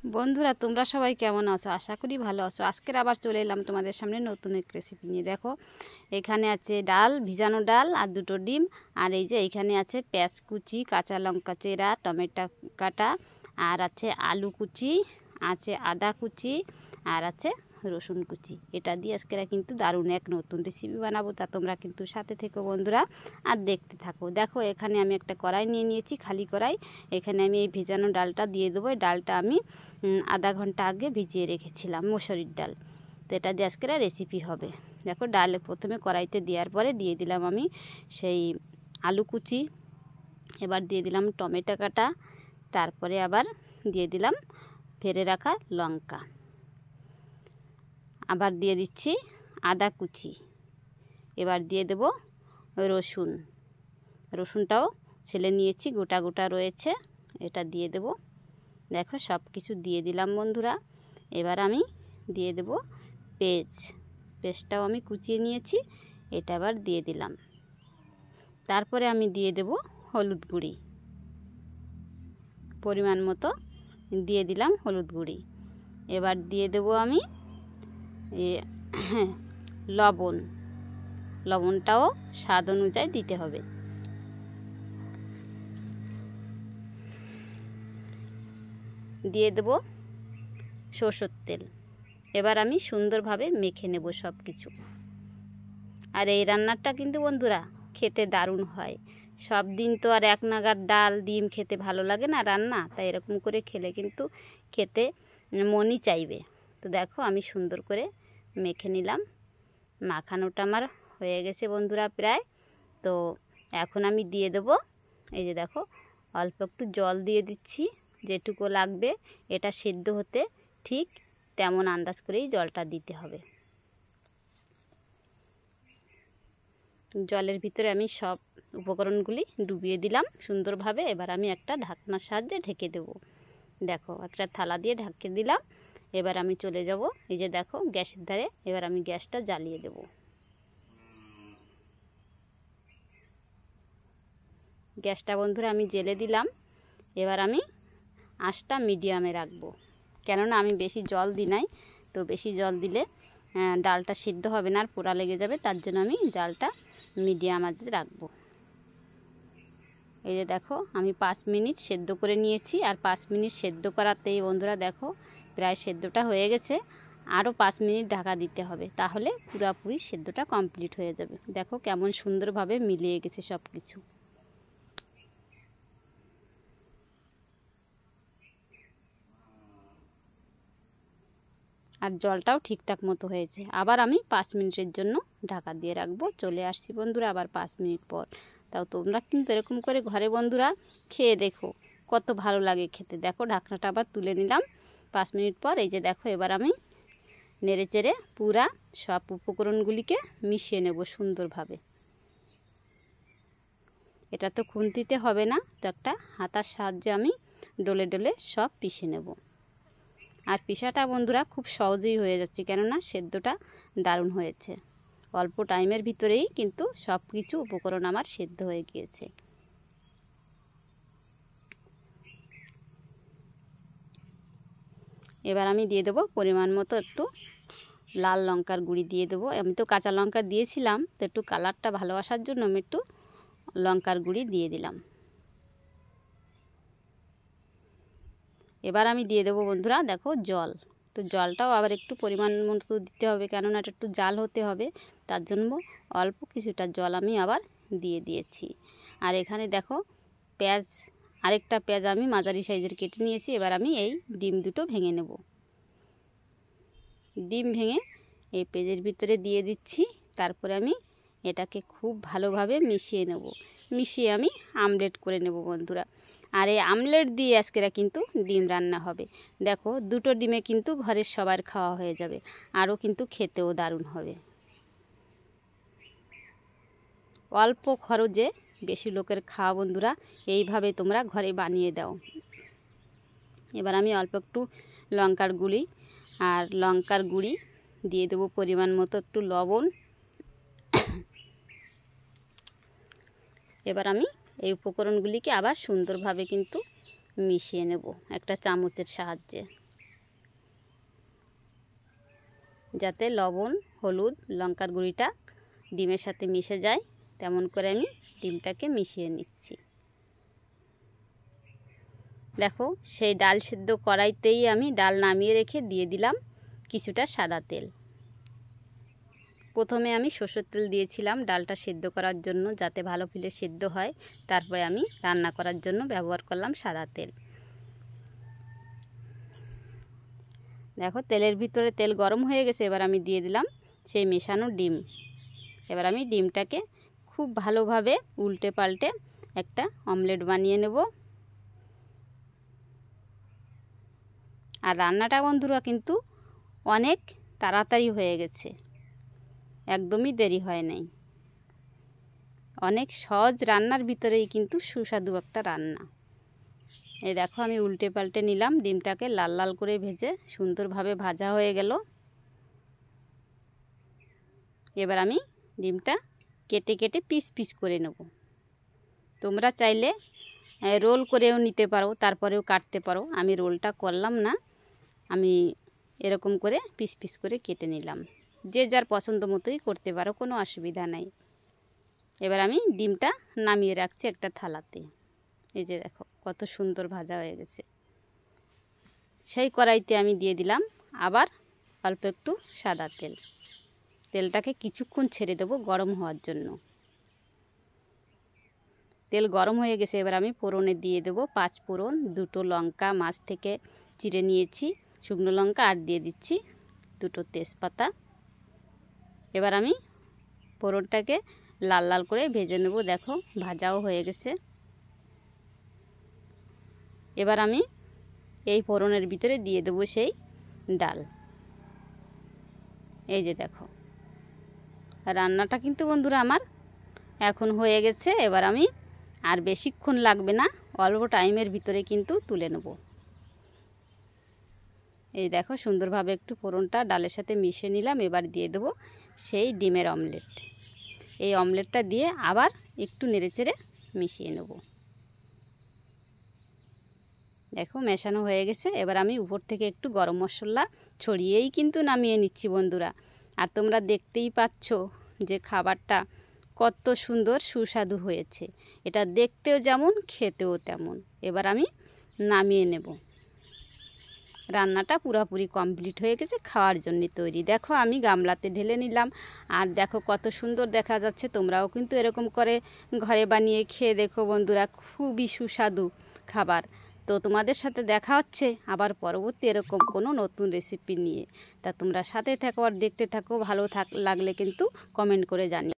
বন্ধুরা তোমরা সবাই কেমন আছো? আশা করি ভালো আছো। আজকের আবার চলে এলাম তোমাদের সামনে নতুন এক রেসিপি নিয়ে। দেখো এখানে আছে ডাল, ভিজানো ডাল আর দুটো ডিম, আর এই যে এখানে আছে পেঁয়াজ কুচি, কাঁচা লঙ্কা চেরা, টমেটো কাটা, আর আছে আলু কুচি, আছে আদা কুচি, আর আছে রসুন কুচি। এটা দিয়ে আজকে কিন্তু দারুণ এক নতুন রেসিপি বানাবো। তা তোমরা কিন্তু সাথে থেকো বন্ধুরা আর দেখতে থাকো। দেখো এখানে আমি একটা কড়াই নিয়ে নিয়েছি, খালি কড়াই। এখানে আমি এই ভেজানো ডালটা দিয়ে দেবো। এই ডালটা আমি আধা ঘন্টা আগে ভিজিয়ে রেখেছিলাম, মসুরির ডাল। তো এটা দিয়ে আজকে রেসিপি হবে। দেখো ডালে প্রথমে কড়াইতে দেওয়ার পরে দিয়ে দিলাম আমি সেই আলু কুচি, এবার দিয়ে দিলাম টমেটো কাটা, তারপরে আবার দিয়ে দিলাম ফেলে রাখা লঙ্কা, আবার দিয়ে দিচ্ছি আদা কুচি, এবার দিয়ে দেব রসুন। রসুনটাও ছেলে নিয়েছি, গোটা গোটা রয়েছে, এটা দিয়ে দেব। দেখো সব কিছু দিয়ে দিলাম বন্ধুরা। এবার আমি দিয়ে দেব পেঁয়াজটাও আমি কুচিয়ে নিয়েছি, এটা আবার দিয়ে দিলাম। তারপরে আমি দিয়ে দেব হলুদ গুঁড়ি, পরিমাণ মতো দিয়ে দিলাম হলুদ গুঁড়ি। এবার দিয়ে দেব আমি লবণটাও স্বাদ অনুযায়ী দিতে হবে। দিয়ে দেব সরষের তেল। এবার আমি সুন্দরভাবে মেখে নেব সব কিছু। আর এই রান্নাটা কিন্তু বন্ধুরা খেতে দারুণ হয়। সব দিন তো আর এক নাগাদ ডাল ডিম খেতে ভালো লাগে না রান্না, তাই এরকম করে খেলে কিন্তু খেতে মনই চাইবে। তো দেখো আমি সুন্দর করে মেখে নিলাম। মাখানোটা আমার হয়ে গেছে বন্ধুরা প্রায়। তো এখন আমি দিয়ে দেব, এই যে দেখো অল্প একটু জল দিয়ে দিচ্ছি, যেটুকু লাগবে। এটা সিদ্ধ হতে ঠিক তেমন আন্দাজ করেই জলটা দিতে হবে। জলের ভিতরে আমি সব উপকরণগুলি ডুবিয়ে দিলাম সুন্দরভাবে। এবার আমি একটা ঢাকনার সাহায্যে ঢেকে দেব। দেখো একটা থালা দিয়ে ঢেকে দিলাম। এবার আমি চলে যাব এই যে দেখো গ্যাসের ধারে। এবার আমি গ্যাসটা জ্বালিয়ে দেব। গ্যাসটা বন্ধুরা আমি জ্বেলে দিলাম। এবার আমি আঁচটা মিডিয়ামে রাখবো, কেননা আমি বেশি জল দিই নাই। তো বেশি জল দিলে ডালটা সিদ্ধ হবে না আর পোড়া লেগে যাবে, তার জন্য আমি জালটা মিডিয়াম আঁচে রাখবো। এই যে দেখো আমি 5 মিনিট সেদ্ধ করে নিয়েছি, আর 5 মিনিট সেদ্ধ করাতেই বন্ধুরা দেখো প্রায় সেদ্ধটা হয়ে গেছে। আরও 5 মিনিট ঢাকা দিতে হবে, তাহলে পুরোপুরি সেদ্ধটা কমপ্লিট হয়ে যাবে। দেখো কেমন সুন্দরভাবে মিলিয়ে গেছে সব কিছু। আর জলটাও ঠিকঠাক মতো হয়েছে। আবার আমি 5 মিনিটের জন্য ঢাকা দিয়ে রাখবো। চলে আসছি বন্ধুরা আবার 5 মিনিট পর। তাও তোমরা কিন্তু এরকম করে ঘরে বন্ধুরা খেয়ে দেখো, কত ভালো লাগে খেতে। দেখো ঢাকনাটা আবার তুলে নিলাম 5 মিনিট পর। এই যে দেখো এবার আমি নেড়ে চেড়ে পুরা সব উপকরণগুলিকে মিশিয়ে নেব সুন্দরভাবে। এটা তো খুন্তিতে হবে না, তো একটা হাতার সাহায্যে আমি ডলে ডলে সব পিষে নেব। আর পিষাটা বন্ধুরা খুব সহজেই হয়ে যাচ্ছে, কেননা সেদ্ধটা দারুণ হয়েছে। অল্প টাইমের ভিতরেই কিন্তু সব কিছু উপকরণ আমার সেদ্ধ হয়ে গিয়েছে। এবার আমি দিয়ে দেবো পরিমাণ মতো একটু লাল লঙ্কার গুঁড়ি দিয়ে দেবো। আমি তো কাঁচা লঙ্কা দিয়েছিলাম, তো একটু কালারটা ভালো আসার জন্য আমি একটু লঙ্কার গুঁড়ি দিয়ে দিলাম। এবার আমি দিয়ে দেবো বন্ধুরা দেখো জল। তো জলটাও আবার একটু পরিমাণ মতো দিতে হবে, কেননা এটা একটু জাল হতে হবে, তার জন্য অল্প কিছুটা জল আমি আবার দিয়ে দিয়েছি। আর এখানে দেখো আরেকটা পেঁয়াজ আমি মাঝারি সাইজের কেটে নিয়েছি। এবার আমি এই ডিম দুটো ভেঙে নেব। ডিম ভেঙে এই পেঁয়াজের ভিতরে দিয়ে দিচ্ছি। তারপরে আমি এটাকে খুব ভালোভাবে মিশিয়ে নেব। মিশিয়ে আমি আমলেট করে নেব বন্ধুরা। আর এই আমলেট দিয়ে আজকেরা কিন্তু ডিম রান্না হবে। দেখো দুটো ডিমে কিন্তু ঘরের সবার খাওয়া হয়ে যাবে, আরও কিন্তু খেতেও দারুণ হবে। অল্প খরচে বেশি লোকের খাওয়া বন্ধুরা, এইভাবে তোমরা ঘরে বানিয়ে দাও। এবার আমি অল্প একটু লঙ্কার গুঁড়ি দিয়ে দেবো, পরিমাণ মতো একটু লবণ। এবার আমি এই উপকরণগুলিকে আবার সুন্দরভাবে কিন্তু মিশিয়ে নেব একটা চামচের সাহায্যে। যাতে লবণ, হলুদ, লঙ্কার গুঁড়িটা ডিমের সাথে মিশে যায় তেমন করে আমি ডিমটাকে মিশিয়ে নিচ্ছি। দেখো সেই ডাল সিদ্ধ কড়াইতেই আমি ডাল নামিয়ে রেখে দিয়ে দিলাম কিছুটা সাদা তেল। প্রথমে আমি সরষের তেল দিয়েছিলাম ডালটা সিদ্ধ করার জন্য, যাতে ভালো ফিলে সিদ্ধ হয়। তারপরে আমি রান্না করার জন্য ব্যবহার করলাম সাদা তেল। দেখো তেলের ভিতরে তেল গরম হয়ে গেছে, এবার আমি দিয়ে দিলাম সেই মেশানো ডিম। এবার আমি ডিমটাকে খুব ভালোভাবে উল্টে পাল্টে একটা অমলেট বানিয়ে নেব। আর রান্নাটা বন্ধুরা কিন্তু অনেক তাড়াতাড়ি হয়ে গেছে, একদমই দেরি হয় নাই। অনেক সহজ রান্নার ভিতরেই কিন্তু সুস্বাদু একটা রান্না। এই দেখো আমি উল্টে পাল্টে নিলাম, ডিমটাকে লাল লাল করে ভেজে সুন্দরভাবে ভাজা হয়ে গেল। এবার আমি ডিমটা কেটে কেটে পিস পিস করে নেব। তোমরা চাইলে রোল করেও নিতে পারো, তারপরেও কাটতে পারো। আমি রোলটা করলাম না, আমি এরকম করে পিস পিস করে কেটে নিলাম। যে যার পছন্দ মতোই করতে পারো, কোনো অসুবিধা নাই। এবার আমি ডিমটা নামিয়ে রাখছি একটা থালাতে। এই যে দেখো কত সুন্দর ভাজা হয়ে গেছে। সেই কড়াইতে আমি দিয়ে দিলাম আবার অল্প একটু সাদা তেল। তেলটাকে কিছুক্ষণ ছেড়ে দেবো গরম হওয়ার জন্য। তেল গরম হয়ে গেছে, এবার আমি ফোড়নে দিয়ে দেবো 5 ফোড়ন, 2টো লঙ্কা মাছ থেকে চিড়ে নিয়েছি, শুকনো লঙ্কা, আর দিয়ে দিচ্ছি 2টো তেজপাতা। এবার আমি ফোড়নটাকে লাল লাল করে ভেজে নেব। দেখো ভাজাও হয়ে গেছে। এবার আমি এই ফোড়নের ভিতরে দিয়ে দেবো সেই ডাল। এই যে দেখো রান্নাটা কিন্তু বন্ধুরা আমার এখন হয়ে গেছে। এবার আমি আর বেশিক্ষণ লাগবে না, অল্প টাইমের ভিতরে কিন্তু তুলে নেব। এই দেখো সুন্দরভাবে একটু ফোড়নটা ডালের সাথে মিশিয়ে নিলাম। এবার দিয়ে দেবো সেই ডিমের অমলেট। এই অমলেটটা দিয়ে আবার একটু নেড়েচেড়ে মিশিয়ে নেব। দেখো মেশানো হয়ে গেছে। এবার আমি উপর থেকে একটু গরম মশলা ছড়িয়েই কিন্তু নামিয়ে নিচ্ছি বন্ধুরা। আর তোমরা দেখতেই পাচ্ছ যে খাবারটা কত সুন্দর সুস্বাদু হয়েছে। এটা দেখতেও যেমন খেতেও তেমন। এবার আমি নামিয়ে নেব। রান্নাটা পুরোপুরি কমপ্লিট হয়ে গেছে, খাওয়ার জন্য তৈরি। দেখো আমি গামলাতে ঢেলে নিলাম। আর দেখো কত সুন্দর দেখা যাচ্ছে। তোমরাও কিন্তু এরকম করে ঘরে বানিয়ে খেয়ে দেখো বন্ধুরা, খুবই সুস্বাদু খাবার। তো তোমাদের সাথে দেখা হচ্ছে আবার পরবর্তী এরকম কোনো নতুন রেসিপি নিয়ে। তা তোমরা সাথে থাকো আর দেখতে থাকো। ভালো লাগলে কিন্তু কমেন্ট করে জানিও।